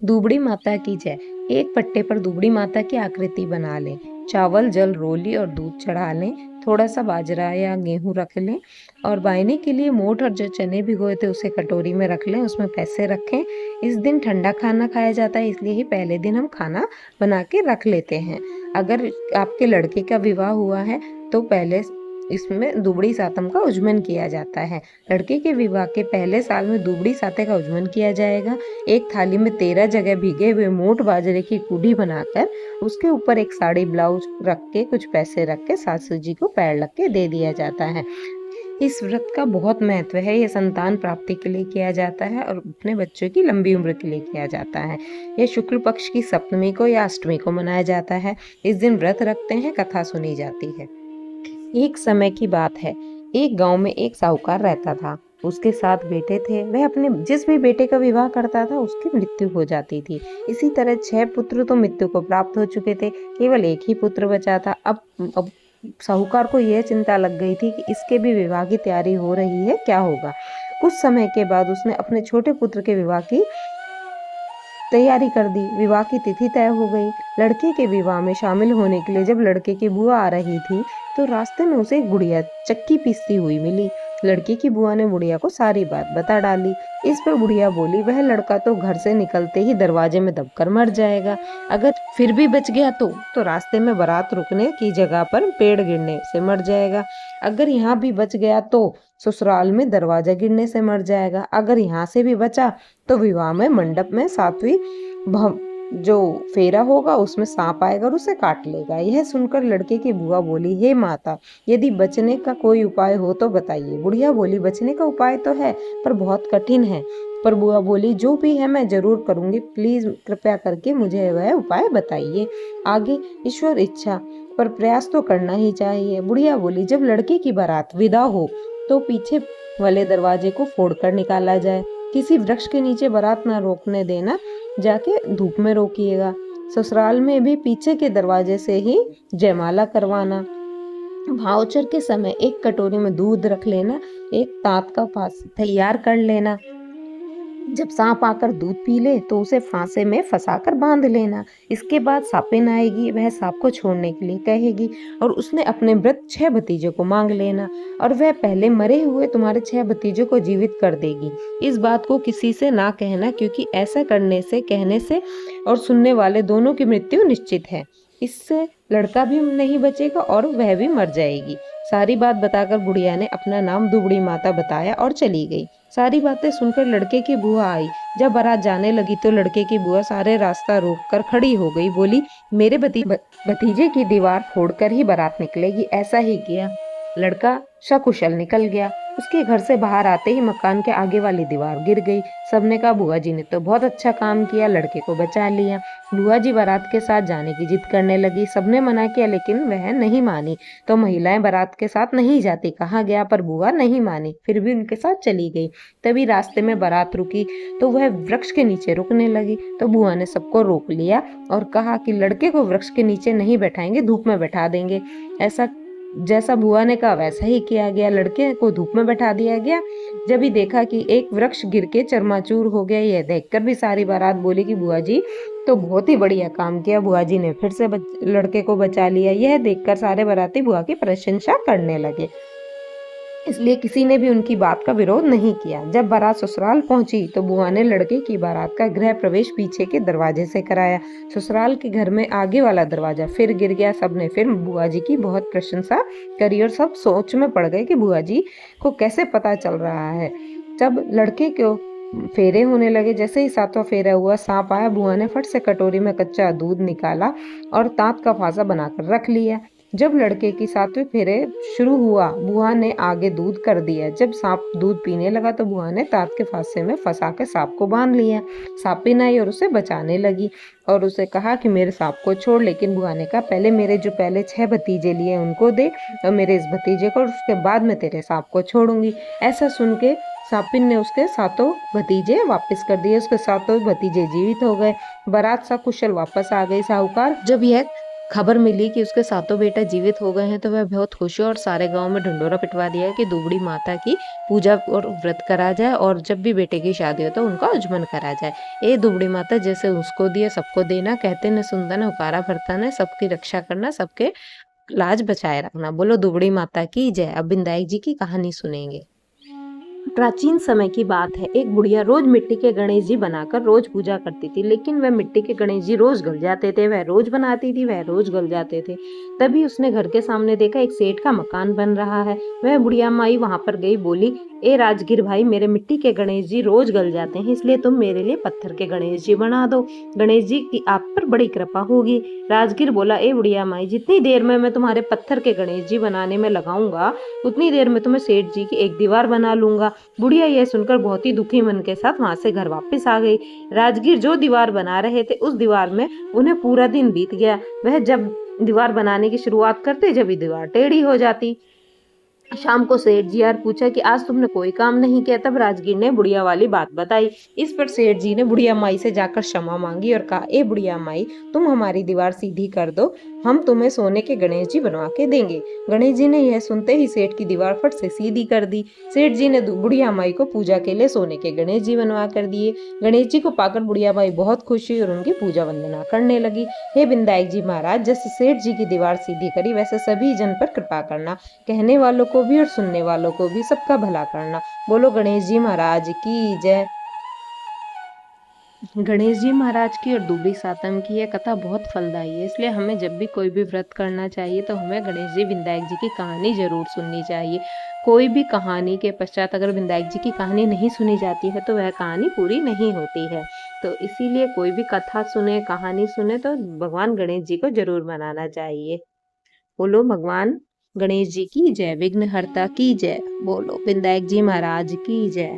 दुबड़ी माता की जय। एक पट्टे पर दुबड़ी माता की आकृति बना लें। चावल, जल, रोली और दूध चढ़ा लें। थोड़ा सा बाजरा या गेहूं रख लें और बायने के लिए मोठ और जो चने भिगोए थे उसे कटोरी में रख लें, उसमें पैसे रखें। इस दिन ठंडा खाना खाया जाता है, इसलिए ही पहले दिन हम खाना बना के रख लेते हैं। अगर आपके लड़के का विवाह हुआ है तो पहले इसमें दुबड़ी सातम का उज्जमन किया जाता है। लड़के के विवाह के पहले साल में दुबड़ी साते का उज्जमन किया जाएगा। एक थाली में 13 जगह भीगे हुए मोट बाजरे की कूड़ी बनाकर उसके ऊपर एक साड़ी ब्लाउज रख के कुछ पैसे रख के सासू जी को पैर लग के दे दिया जाता है। इस व्रत का बहुत महत्व है। यह संतान प्राप्ति के लिए किया जाता है और अपने बच्चों की लंबी उम्र के लिए किया जाता है। यह शुक्ल पक्ष की सप्तमी को या अष्टमी को मनाया जाता है। इस दिन व्रत रखते हैं, कथा सुनी जाती है। एक समय की बात है, एक गांव में एक साहूकार रहता था। उसके 7 बेटे थे। वह अपने जिस भी बेटे का विवाह करता था उसकी मृत्यु हो जाती थी। इसी तरह 6 पुत्र तो मृत्यु को प्राप्त हो चुके थे, केवल एक ही पुत्र बचा था। अब साहूकार को यह चिंता लग गई थी कि इसके भी विवाह की तैयारी हो रही है, क्या होगा। कुछ समय के बाद उसने अपने छोटे पुत्र के विवाह की तैयारी कर दी। विवाह की तिथि तय हो गई। लड़के के विवाह में शामिल होने के लिए जब लड़के की बुआ आ रही थी तो रास्ते में उसे एक बुढ़िया चक्की पीसती हुई मिली। लड़के की बुआ ने बुढ़िया को सारी बात बता डाली। इस पर बुढ़िया बोली, वह लड़का तो घर से निकलते ही दरवाजे में दबकर मर जाएगा। अगर फिर भी बच गया तो रास्ते में बारात रुकने की जगह पर पेड़ गिरने से मर जाएगा। अगर यहाँ भी बच गया तो ससुराल में दरवाजा गिरने से मर जाएगा। अगर यहाँ से भी बचा तो विवाह में मंडप में 7वीं जो फेरा होगा उसमें सांप आएगा और उसे काट लेगा। यह सुनकर लड़के की बुआ बोली, हे माता, यदि बचने का कोई उपाय हो तो बताइए। बुढ़िया बोली, बचने का उपाय तो है पर बहुत कठिन है। पर बुआ बोली, जो भी है मैं जरूर करूंगी, प्लीज कृपया करके मुझे वह उपाय बताइए। आगे ईश्वर इच्छा, पर प्रयास तो करना ही चाहिए। बुढ़िया बोली, जब लड़के की बारात विदा हो तो पीछे वाले दरवाजे को फोड़कर निकाला जाए। किसी वृक्ष के नीचे बारात ना रोकने देना, जाके धूप में रोकिएगा। ससुराल में भी पीछे के दरवाजे से ही जयमाला करवाना। भावचर के समय एक कटोरी में दूध रख लेना, एक तांत का पास तैयार कर लेना। जब सांप आकर दूध पी ले तो उसे फांसे में फंसाकर बांध लेना। इसके बाद सापिन आएगी, वह सांप को छोड़ने के लिए कहेगी और उसने अपने मृत 6 भतीजों को मांग लेना और वह पहले मरे हुए तुम्हारे 6 भतीजों को जीवित कर देगी। इस बात को किसी से ना कहना, क्योंकि ऐसा करने से, कहने से और सुनने वाले दोनों की मृत्यु निश्चित है। इससे लड़का भी नहीं बचेगा और वह भी मर जाएगी। सारी बात बताकर बुढ़िया ने अपना नाम दुबड़ी माता बताया और चली गई। सारी बातें सुनकर लड़के की बुआ आई। जब बारात जाने लगी तो लड़के की बुआ सारे रास्ता रोककर खड़ी हो गई। बोली, मेरे भतीजे की दीवार फोड़कर ही बारात निकलेगी। ऐसा ही किया। लड़का सकुशल निकल गया। उसके घर से बाहर आते ही मकान के आगे वाली दीवार गिर गई। सबने कहा, बुआ जी ने तो बहुत अच्छा काम किया, लड़के को बचा लिया। बुआ जी बारात के साथ जाने की जिद करने लगी। सबने मना किया लेकिन वह नहीं मानी। तो महिलाएं बारात के साथ नहीं जाती कहा गया, पर बुआ नहीं मानी, फिर भी उनके साथ चली गई। तभी रास्ते में बारात रुकी तो वह वृक्ष के नीचे रुकने लगी। तो बुआ ने सबको रोक लिया और कहा कि लड़के को वृक्ष के नीचे नहीं बैठाएंगे, धूप में बैठा देंगे। ऐसा जैसा बुआ ने कहा वैसा ही किया गया। लड़के को धूप में बैठा दिया गया। जब ही देखा कि एक वृक्ष गिर के चरमाचूर हो गया, यह देखकर भी सारी बारात बोली कि बुआ जी तो बहुत ही बढ़िया काम किया, बुआ जी ने फिर से लड़के को बचा लिया। यह देखकर सारे बाराती बुआ की प्रशंसा करने लगे, इसलिए किसी ने भी उनकी बात का विरोध नहीं किया। जब बारात ससुराल पहुंची तो बुआ ने लड़के की बारात का गृह प्रवेश पीछे के दरवाजे से कराया। ससुराल के घर में आगे वाला दरवाजा फिर गिर गया। सबने फिर बुआ जी की बहुत प्रशंसा करी और सब सोच में पड़ गए कि बुआ जी को कैसे पता चल रहा है। जब लड़के को फेरे होने लगे, जैसे ही 7वां फेरा हुआ, सांप आया। बुआ ने फट से कटोरी में कच्चा दूध निकाला और तांत का फांसा बनाकर रख लिया। जब लड़के की 7वें फेरे शुरू हुआ, बुआ ने आगे दूध कर दिया। जब सांप दूध पीने लगा तो बुआ ने तांत के फांसे में फंसा के सांप को बांध लिया। सांपिन आई और उसे बचाने लगी और उसे कहा कि मेरे सांप को छोड़, लेकिन बुआ ने कहा, पहले मेरे जो पहले 6 भतीजे लिए उनको दे और मेरे इस भतीजे को, और उसके बाद मैं तेरे सांप को छोड़ूंगी। ऐसा सुन के सांपिन ने उसके 7 भतीजे वापस कर दिए। उसके 7 भतीजे जीवित हो गए। बारात सकुशल वापस आ गई। साहूकार जब यह खबर मिली कि उसके सातों बेटा जीवित हो गए हैं तो वह बहुत खुश हुआ और सारे गांव में ढिंढोरा पिटवा दिया कि दुबड़ी माता की पूजा और व्रत करा जाए और जब भी बेटे की शादी हो तो उनका आचमन करा जाए। ए दुबड़ी माता, जैसे उसको दिए सबको देना, कहते न सुनता न हुकारा भरता न, सबकी रक्षा करना, सबके लाज बचाए रखना। बोलो दुबड़ी माता की जय। अब विनायक जी की कहानी सुनेंगे। प्राचीन समय की बात है। एक बुढ़िया रोज मिट्टी के गणेश जी बनाकर रोज पूजा करती थी, लेकिन वह मिट्टी के गणेश जी रोज गल जाते थे। वह रोज बनाती थी, वह रोज गल जाते थे। तभी उसने घर के सामने देखा एक सेठ का मकान बन रहा है। वह बुढ़िया माई वहां पर गई, बोली, ए राजगीर भाई, मेरे मिट्टी के गणेश जी रोज गल जाते हैं, इसलिए तुम मेरे लिए पत्थर के गणेश जी बना दो। गणेश जी की आप पर बड़ी कृपा होगी। राजगीर बोला, ए बुढ़िया माई, जितनी देर में मैं तुम्हारे पत्थर के गणेश जी बनाने में लगाऊंगा, उतनी देर में तुम्हें सेठ जी की एक दीवार बना लूंगा। बुढ़िया यह सुनकर बहुत ही दुखी मन के साथ वहां से घर वापस आ गई। राजगीर जो दीवार बना रहे थे, उस दीवार में उन्हें पूरा दिन बीत गया। वह जब दीवार बनाने की शुरुआत करते, जब ये दीवार टेढ़ी हो जाती। शाम को सेठ जी यार पूछा कि आज तुमने कोई काम नहीं किया। तब राजगीर ने बुढ़िया वाली बात बताई। इस पर सेठ जी ने बुढ़िया माई से जाकर क्षमा मांगी और कहा, ए बुढ़िया माई, तुम हमारी दीवार सीधी कर दो, हम तुम्हें सोने के गणेश जी बनवा के देंगे। गणेश जी ने यह सुनते ही सेठ की दीवार फट से सीधी कर दी। सेठ जी ने बुढ़िया माई को पूजा के लिए सोने के गणेश जी बनवा कर दिए। गणेश जी को पाकर बुढ़िया माई बहुत खुश हुई और उनकी पूजा वंदना करने लगी। हे विनायक जी महाराज, जैसे सेठ जी की दीवार सीधी करी, वैसे सभी जन पर कृपा करना, कहने वालों को भी और सुनने वालों को भी, सबका भला करना। बोलो गणेश जी महाराज की जय। गणेश जी महाराज की और दुबली सातम की यह कथा बहुत फलदायी है, इसलिए हमें जब भी कोई भी व्रत करना चाहिए तो हमें गणेश जी विनायक जी की कहानी जरूर सुननी चाहिए। कोई भी कहानी के पश्चात अगर विनायक जी की कहानी नहीं सुनी जाती है तो वह कहानी पूरी नहीं होती है। तो इसीलिए कोई भी कथा सुने, कहानी सुने तो भगवान गणेश जी को जरूर मनाना चाहिए। बोलो भगवान गणेश जी की जय, विघ्नहर्ता की जय, बोलो विनायक जी महाराज की जय।